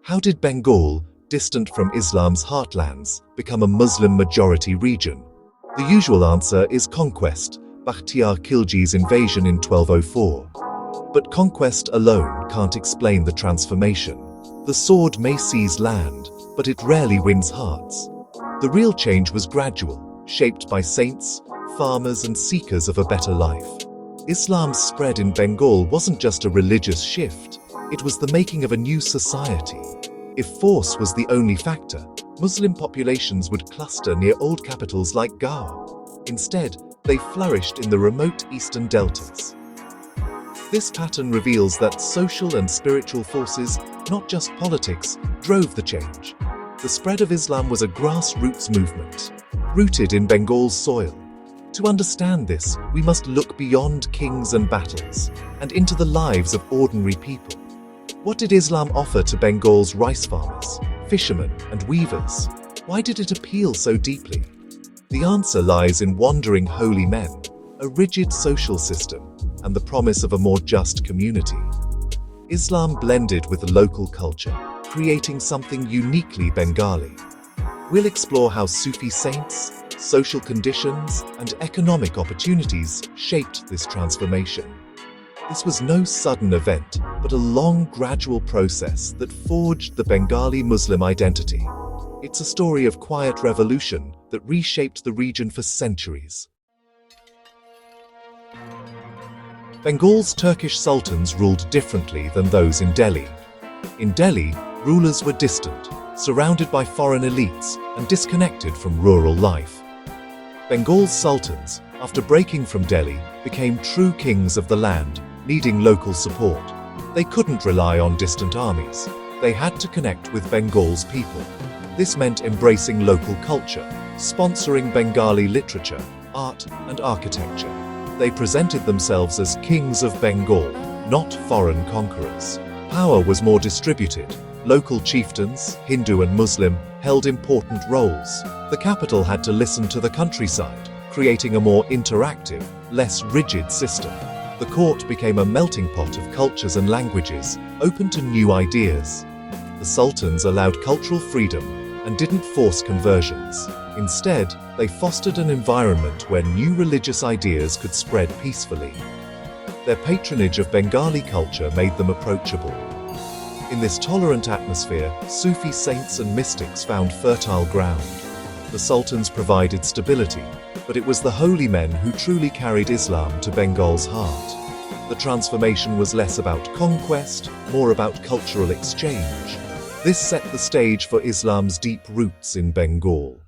How did Bengal, distant from Islam's heartlands, become a Muslim-majority region? The usual answer is conquest, Bakhtiar Khilji's invasion in 1204. But conquest alone can't explain the transformation. The sword may seize land, but it rarely wins hearts. The real change was gradual, shaped by saints, farmers, and seekers of a better life. Islam's spread in Bengal wasn't just a religious shift, it was the making of a new society. If force was the only factor, Muslim populations would cluster near old capitals like Goa. Instead, they flourished in the remote eastern deltas. This pattern reveals that social and spiritual forces, not just politics, drove the change. The spread of Islam was a grassroots movement, rooted in Bengal's soil. To understand this, we must look beyond kings and battles, and into the lives of ordinary people. What did Islam offer to Bengal's rice farmers, fishermen, and weavers? Why did it appeal so deeply? The answer lies in wandering holy men, a rigid social system, and the promise of a more just community. Islam blended with the local culture, creating something uniquely Bengali. We'll explore how Sufi saints, social conditions, and economic opportunities shaped this transformation. This was no sudden event, but a long, gradual process that forged the Bengali Muslim identity. It's a story of quiet revolution that reshaped the region for centuries. Bengal's Turkish sultans ruled differently than those in Delhi. In Delhi, rulers were distant, surrounded by foreign elites, and disconnected from rural life. Bengal's sultans, after breaking from Delhi, became true kings of the land, needing local support. They couldn't rely on distant armies. They had to connect with Bengal's people. This meant embracing local culture, sponsoring Bengali literature, art, and architecture. They presented themselves as kings of Bengal, not foreign conquerors. Power was more distributed. Local chieftains, Hindu and Muslim, held important roles. The capital had to listen to the countryside, creating a more interactive, less rigid system. The court became a melting pot of cultures and languages, open to new ideas. The sultans allowed cultural freedom and didn't force conversions. Instead, they fostered an environment where new religious ideas could spread peacefully. Their patronage of Bengali culture made them approachable. In this tolerant atmosphere, Sufi saints and mystics found fertile ground. The sultans provided stability, but it was the holy men who truly carried Islam to Bengal's heart. The transformation was less about conquest, more about cultural exchange. This set the stage for Islam's deep roots in Bengal.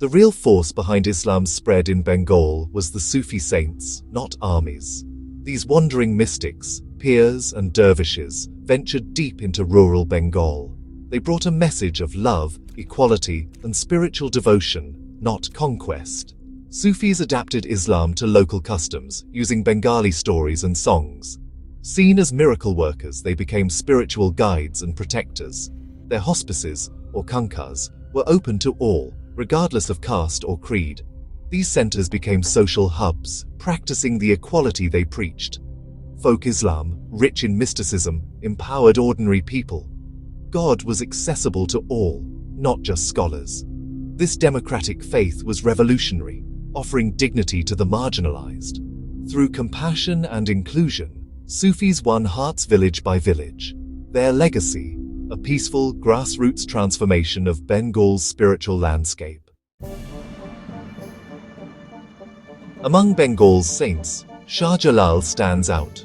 The real force behind Islam's spread in Bengal was the Sufi saints, not armies. These wandering mystics, pirs, and dervishes ventured deep into rural Bengal. They brought a message of love, equality, and spiritual devotion, not conquest. Sufis adapted Islam to local customs, using Bengali stories and songs. Seen as miracle workers, they became spiritual guides and protectors. Their hospices, or khanqahs, were open to all, regardless of caste or creed. These centers became social hubs, practicing the equality they preached. Folk Islam, rich in mysticism, empowered ordinary people. God was accessible to all, not just scholars. This democratic faith was revolutionary, offering dignity to the marginalized. Through compassion and inclusion, Sufis won hearts village by village. Their legacy, a peaceful, grassroots transformation of Bengal's spiritual landscape. Among Bengal's saints, Shah Jalal stands out.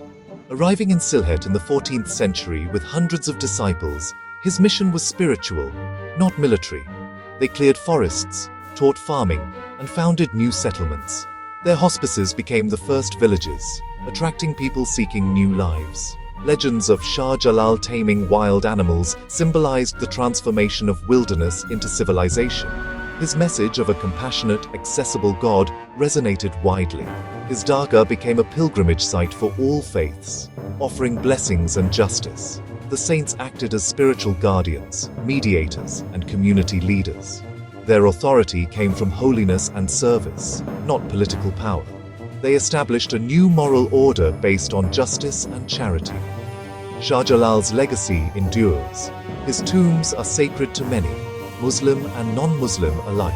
Arriving in Sylhet in the 14th century with hundreds of disciples, his mission was spiritual, not military. They cleared forests, taught farming, and founded new settlements. Their hospices became the first villages, attracting people seeking new lives. Legends of Shah Jalal taming wild animals symbolized the transformation of wilderness into civilization. His message of a compassionate, accessible God resonated widely. His dargah became a pilgrimage site for all faiths, offering blessings and justice. The saints acted as spiritual guardians, mediators, and community leaders. Their authority came from holiness and service, not political power. They established a new moral order based on justice and charity. Shah Jalal's legacy endures. His tombs are sacred to many, Muslim and non-Muslim alike.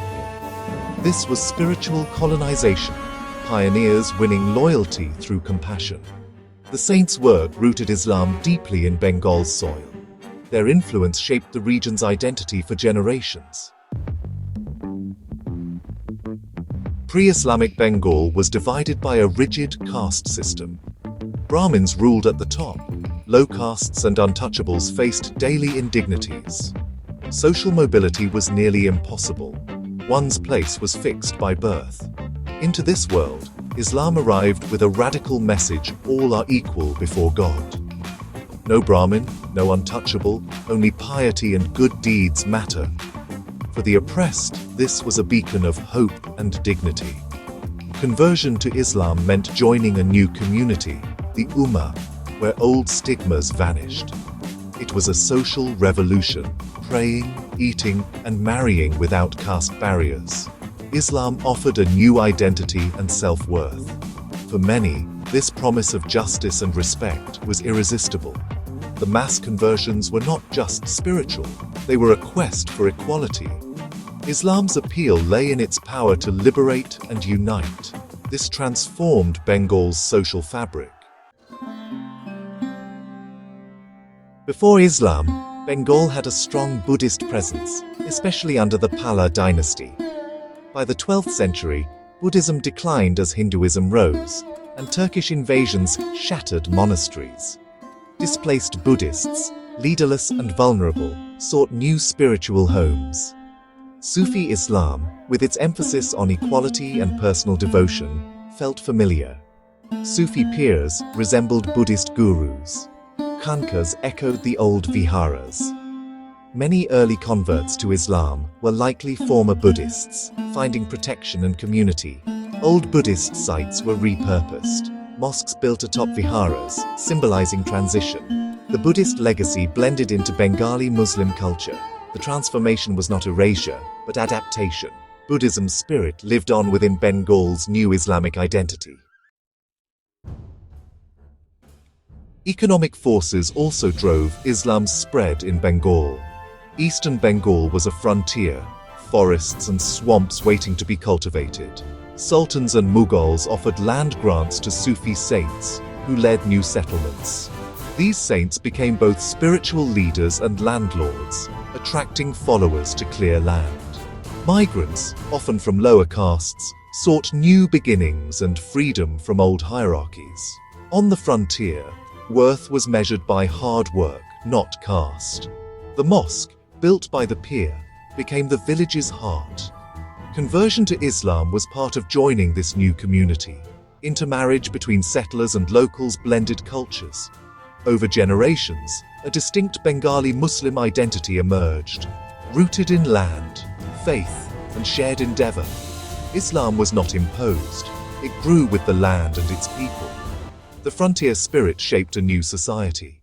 This was spiritual colonization, pioneers winning loyalty through compassion. The saints' work rooted Islam deeply in Bengal's soil. Their influence shaped the region's identity for generations. Pre-Islamic Bengal was divided by a rigid caste system. Brahmins ruled at the top. Low castes and untouchables faced daily indignities. Social mobility was nearly impossible. One's place was fixed by birth. Into this world, Islam arrived with a radical message: all are equal before God. No Brahmin, no untouchable, only piety and good deeds matter. For the oppressed, this was a beacon of hope and dignity. Conversion to Islam meant joining a new community, the Ummah, where old stigmas vanished. It was a social revolution, praying, eating, and marrying without caste barriers. Islam offered a new identity and self-worth. For many, this promise of justice and respect was irresistible. The mass conversions were not just spiritual, they were a quest for equality. Islam's appeal lay in its power to liberate and unite. This transformed Bengal's social fabric. Before Islam, Bengal had a strong Buddhist presence, especially under the Pala dynasty. By the 12th century, Buddhism declined as Hinduism rose, and Turkish invasions shattered monasteries. Displaced Buddhists, leaderless and vulnerable, sought new spiritual homes. Sufi Islam, with its emphasis on equality and personal devotion, felt familiar. Sufi peers resembled Buddhist gurus. Khankas echoed the old viharas. Many early converts to Islam were likely former Buddhists, finding protection and community. Old Buddhist sites were repurposed. Mosques built atop viharas, symbolizing transition. The Buddhist legacy blended into Bengali Muslim culture. The transformation was not erasure, but adaptation. Buddhism's spirit lived on within Bengal's new Islamic identity. Economic forces also drove Islam's spread in Bengal. Eastern Bengal was a frontier, forests and swamps waiting to be cultivated. Sultans and Mughals offered land grants to Sufi saints, who led new settlements. These saints became both spiritual leaders and landlords, attracting followers to clear land. Migrants, often from lower castes, sought new beginnings and freedom from old hierarchies. On the frontier, worth was measured by hard work, not caste. The mosque, built by the pir, became the village's heart. Conversion to Islam was part of joining this new community. Intermarriage between settlers and locals blended cultures. Over generations, a distinct Bengali Muslim identity emerged, rooted in land, faith, and shared endeavor. Islam was not imposed. It grew with the land and its people. The frontier spirit shaped a new society.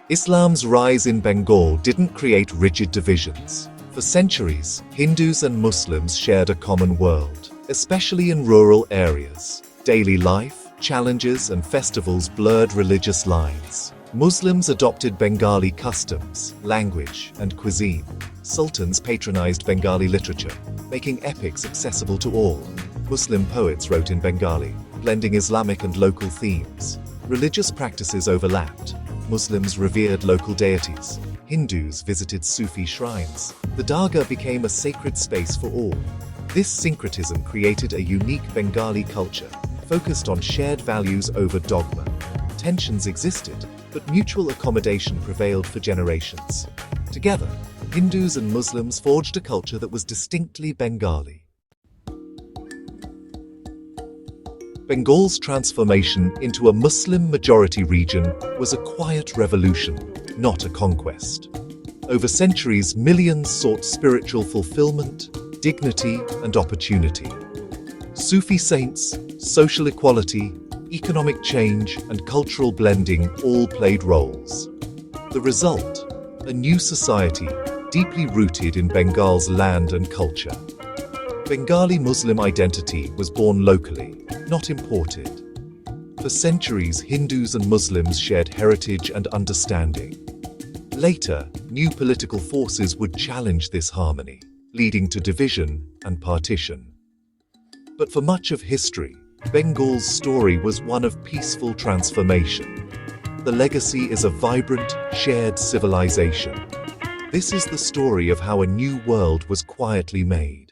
Islam's rise in Bengal didn't create rigid divisions. For centuries, Hindus and Muslims shared a common world, especially in rural areas. Daily life, challenges, and festivals blurred religious lines. Muslims adopted Bengali customs, language, and cuisine. Sultans patronized Bengali literature, making epics accessible to all. Muslim poets wrote in Bengali, blending Islamic and local themes. Religious practices overlapped. Muslims revered local deities. Hindus visited Sufi shrines. The Dargah became a sacred space for all. This syncretism created a unique Bengali culture, focused on shared values over dogma. Tensions existed, but mutual accommodation prevailed for generations. Together, Hindus and Muslims forged a culture that was distinctly Bengali. Bengal's transformation into a Muslim-majority region was a quiet revolution, not a conquest. Over centuries, millions sought spiritual fulfillment, dignity, and opportunity. Sufi saints, social equality, economic change, and cultural blending all played roles. The result, a new society deeply rooted in Bengal's land and culture. Bengali Muslim identity was born locally, not imported. For centuries, Hindus and Muslims shared heritage and understanding. Later, new political forces would challenge this harmony, leading to division and partition. But for much of history, Bengal's story was one of peaceful transformation. The legacy is a vibrant, shared civilization. This is the story of how a new world was quietly made.